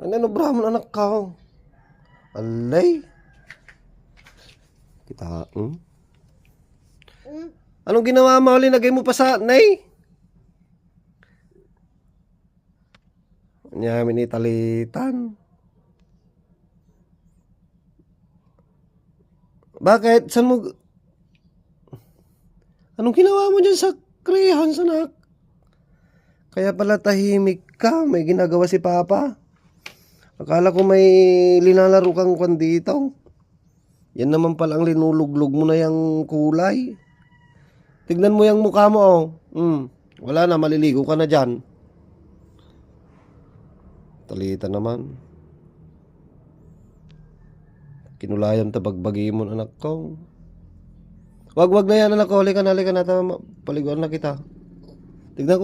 Ano Brahman anak ka? Alay. Kita, Anong ginawa mo? Linagay mo pa sa nay? Nya minitalitan. Bakit? Saan mo... Anong ginawa mo dyan sa crayons, anak? Kaya pala tahimik ka. May ginagawa si Papa. Akala ko may linalaro kang kwan dito. Yan naman pala ang linuluglog mo na yung kulay. Tignan mo yung mukha mo, oh. Wala na, maliligo ka na dyan. Talita naman. Kinulayan tabagbagi mo, anak ko. Wag na yan, anak ko. Halika na. Paliguan na kita. Tignan ko.